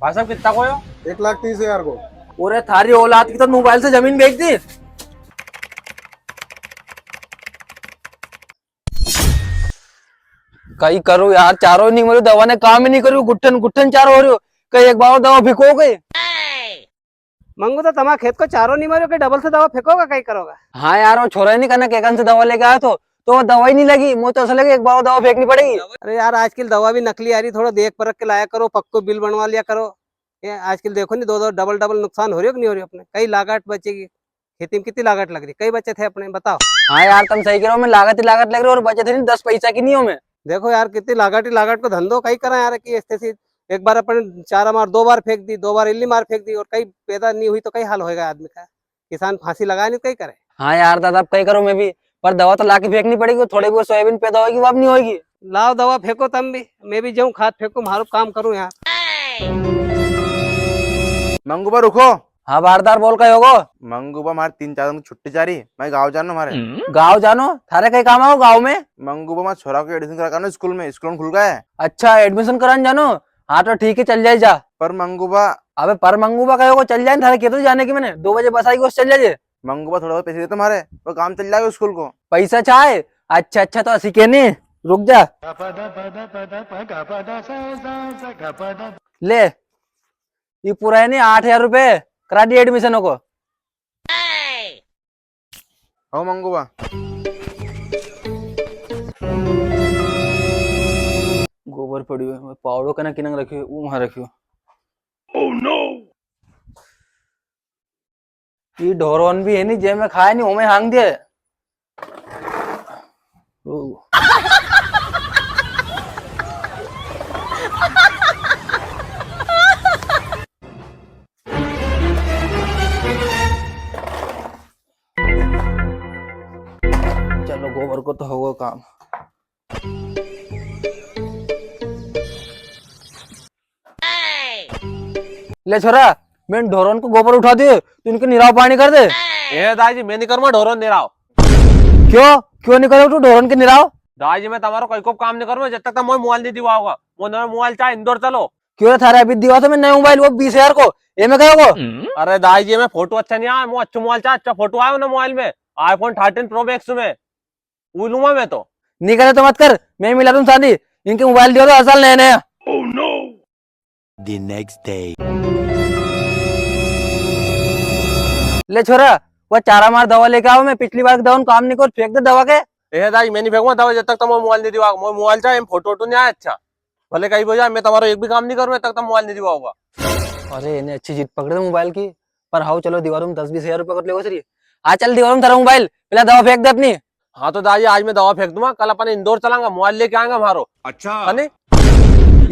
भाई साहब कितना को हो? 1,30,000 को। पूरे थारी औलाद की तो मोबाइल से जमीन बेच दी। कहीं करो यार, चारों नहीं मरो, दवा ने काम ही नहीं करी, गुट्ठन गुट्ठन चार हो रही हो। कहीं एक बार दवा भिको गई। मंगू तो तमा खेत को चारों नहीं मारो कि डबल से दवा फेंकोगा कहीं करोगा। हाँ यार, वो छोरा ही नहीं करना केकन से दवा लेके आया तो वो दवा ही नहीं लगी। मुझे तो ऐसा लगे एक बार दवा फेंकनी पड़ेगी। अरे यार आजकल दवा भी नकली आ रही, थोड़ा देख परख के लाया करो, पक्को बिल बनवा लिया करो। ये आजकल देखो नहीं, दो दो डबल डबल नुकसान हो रही हो कि नहीं हो रही अपने। कई लागत बचेगी, खेती में कितनी लागत लग रही, कई बचे थे अपने बताओ। हाँ यार, तुम सही कह रहे हो, मैं लागत ही लागत लग रही और बचे थे नहीं 10 पैसा की नहीं हो मैं। देखो यार कितनी लागत ही लागत को धंधो कई करा यार की स्थिति। एक बार अपन 4 मार 2 बार फेंक दी, 2 बार इल्ली मार फेंक दी और कई पैदा नहीं हुई तो कई हाल होएगा आदमी का। किसान फांसी लगाए नहीं कई करे। हाँ यार दादा, अब कहीं करो मैं भी, पर दवा तो लाके फेंकनी पड़ेगी। थोड़ी बहुत सोयाबीन पैदा होगी, वो अब नहीं होगी। लाओ दवा फेंको तुम भी, मैं भी जाऊँ खाद फेंकू, मारू काम करूँ यहाँ। मंगूबा रुको। हाँ बारदार बोल का होगो। मंगूबा हमारे 3-4 दिन की छुट्टी जा रही, मैं गाँव जानो हमारे। गाँव जानो? थारे कहीं काम आओ गाँव में? मंगूबा हमारे छोरा को एडमिशन करा स्कूल में खुल गया है। अच्छा, एडमिशन कराने जानो? हाँ तो ठीक है, चल जाए जा। पर मंगूबा। अबे पर मंगूबा कहो चल जाए, थारे कहते जाने की मैंने 2 बजे बस आई को चल जाए। मंगूबा थोड़ा बहुत पैसे देते तुम्हारे, वो काम चल जाएगा स्कूल को। पैसा चाहे? अच्छा अच्छा, तो असी के नहीं, रुक जा। ले, ये पूरा है नहीं 8,000 रुपए करा दिए एडमिशनों को। हो मंगूबा। गोबर पड़ी हुई पाउडो का ना किनंग रखी वो वहां रखी हो। Oh no. ये ढोरोन भी है नहीं, जे में खाए नहीं, वो में हांग दिए। चलो गोबर को तो होगा काम। ले छोरा, मैंने ढोरोन को गोबर उठा दिए, तो इनके निराव पानी कर दे। ए दाजी मैं नहीं करूँगा ढोरन निराव। क्यों क्यों नहीं करो तू ढोरोन के निराव? दाजी मैं तुम्हारा कोई को काम नहीं करूँगा जब तक मोबाइल मोबाइल नहीं दिवा होगा। वो नया मोबाइल चाहे इंदौर चलो। क्यों थारा अभी दिवा था मैं नया मोबाइल, वो 20,000 को, ये में कहो। अरे दाजी मैं फोटो अच्छा नहीं आया, अच्छा मोबाइल चाहे अच्छा फोटो आया ना मोबाइल में, iPhone 13 Pro Max में वो लूंगा मैं तो। नहीं करे तो मत कर, मैं मिला दूं शादी। इनके मोबाइल दियो तो हर साल नया नया। Oh no. The next day. ले छोरा, वो चारा मार दवा लेके आओ, मैं पिछली बार दवा काम नहीं कर फेंक दे दवा के। ए दाजी मैं नहीं फेंकूंगा दवा जब तक मोबाइल नहीं दिवा। मोबाइल चाहे फोटो वोटो नहीं आया अच्छा, भले कहीं हो जाए, मैं तुम्हारा एक भी काम नहीं करूँ जब तक मोबाइल नहीं दिवा होगा। अरे इन्हें अच्छी जीत पकड़े मोबाइल की। पर हाउ चलो दीवारों में 10-20 हजार रुपए कर लेगा सर। आज चल दीवारों में थारा मोबाइल, पहले दवा फेंक दे अपनी। हाँ तो दादी आज मैं दवा फेंक दूंगा, कल अपन इंदौर चलांगा, मोबाइल लेके आएंगे हमारो। अच्छा है नहीं?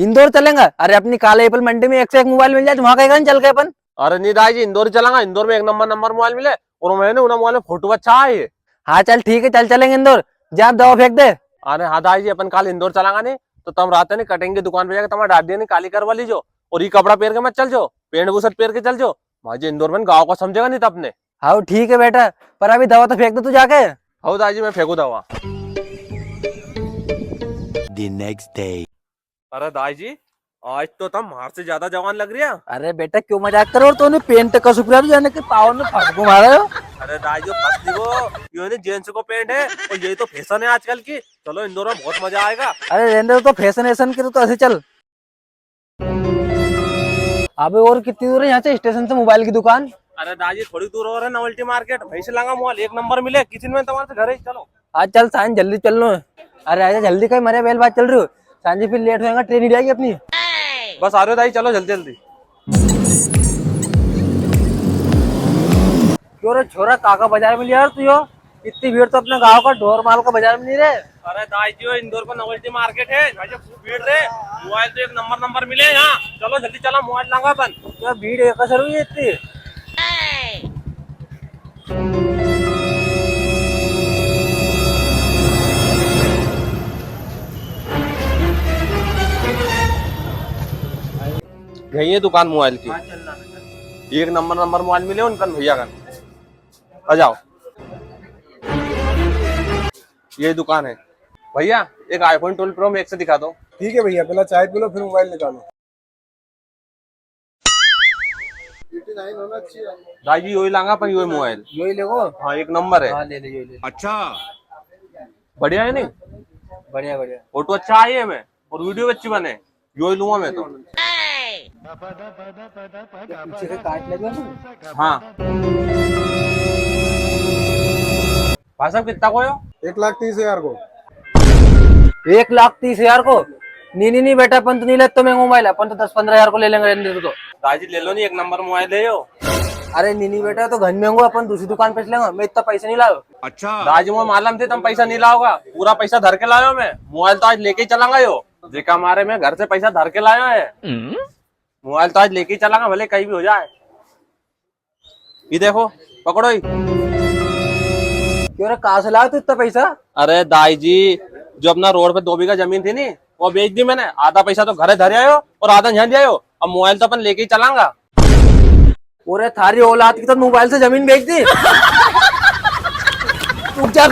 इंदौर चलेंगे? अरे अपनी काले एप्पल मंडी में एक से एक मोबाइल मिल जाए, वहां कहीं चल के अपन। अरे नहीं दादी इंदौर चलांगा, इंदौर में एक नंबर मोबाइल मिले और मैंने उन्हें मोबाइल में फोटो अच्छा है। हाँ चल ठीक है, चल चलेंगे इंदौर, जा दवा फेंक दे। अरे हाँ दादी अपन कल इंदौर चलांगा नहीं तो तुम रात नहीं कटिंग की दुकान पे जाकर तुम्हारा डाल नहीं काली करवा लीजो, और ये कपड़ा पहन के मत चल जो, पेंट बुसट पहन के चल जो। भाजी इंदौर में गाँव को समझेगा नहीं तब ने। हाँ ठीक है बेटा, पर अभी दवा तो फेंक दे तू जाके। हो दादी मैं फेंकू दवा। The next day. अरे दादी आज तो तुम मार से ज्यादा जवान लग रही है। अरे बेटा क्यों मजाक करो, और तूने पेंट का सुपरा तो जाने के पावन में फटको मारा हो। अरे दादी पतली वो ये नहीं जेंट्स को पेंट है और यही तो फैशन है आजकल की। चलो इंदौर में बहुत मजा आएगा। अरे रहने दो, तो फैशन ऐसन की तो ऐसे चल। अबे और कितनी दूर है यहाँ से स्टेशन से मोबाइल की दुकान? अरे दादी थोड़ी दूर और है नवल्टी मार्केट, वहीं से लांगा मोबाइल, एक नंबर मिले किसी में तुम्हारे घर ही। चलो आज चल साइन जल्दी चल लो। अरे आजा जल्दी, कहीं मरे बेल बात चल रही हो, सांझी फिर लेट होएगा, ट्रेन ही जाएगी अपनी। बस आ रहे हो दादी, चलो जल्दी जल्दी। क्यों रे छोरा, काका बाजार में लिया यार तू यो? इतनी भीड़ तो अपने गांव का ढोर माल का बाजार में नहीं रहे। अरे दादी इंदौर का नवल्टी मार्केट है, खूब भीड़ रे, मोबाइल तो एक नंबर मिले यहाँ। चलो जल्दी चलो, मोबाइल लांगा अपन। क्या भीड़ एक असर हुई है इतनी? यही है दुकान मोबाइल की, एक नंबर मोबाइल मिले उनका भैया का। आ जाओ, ये दुकान है भैया, एक iPhone 12 Pro Max से दिखा दो। ठीक है भैया, पहले चाय पी लो फिर मोबाइल निकालो। दाई जी यही लांगा पर यही मोबाइल यो ही लेगो। हाँ एक नंबर है हाँ ले ले यो ले ले। बढ़िया है नहीं बढ़िया बढ़िया। फोटो अच्छा आई है मैं और वीडियो भी अच्छी बने यो ही लूंगा मैं तो पीछे से काट लेगा ना। हाँ भाई साहब कितना को हो 1,30,000 को। 1,30,000 को? नहीं बेटा, अपन तो नहीं लेते महंगा मोबाइल, अपन तो 10-15 हजार को ले लेंगे रहने दे तो। दाई जी ले लो नहीं एक नंबर मोबाइल ले हो अरे नहीं बेटा, तो घर में होगा, अपन दूसरी दुकान पे से लेंगे, मैं इतना पैसे नहीं लाओ। दाई जी मुझे मालूम थे तुम पैसा नहीं लाओगा, पूरा पैसा धर के लायो मैं मोबाइल तो आज लेके ही चलांगा यो जेका मारे मैं घर से पैसा धर के लायो है मोबाइल तो आज लेके ही चलांगा भले कहीं भी हो जाए। ये देखो पकड़ो ही। क्यों रे, कहाँ से लाया तू इतना पैसा? अरे दाई जी जो अपना रोड पे 2 बीघा जमीन थी नी वो बेच दी मैंने, आधा पैसा तो घरे धर आयो और आधा यहाँ दिया अब मोबाइल तो अपन लेके ही चलांगा। ओरे थारी औलाद की तो मोबाइल से जमीन बेच दी। रुक जा।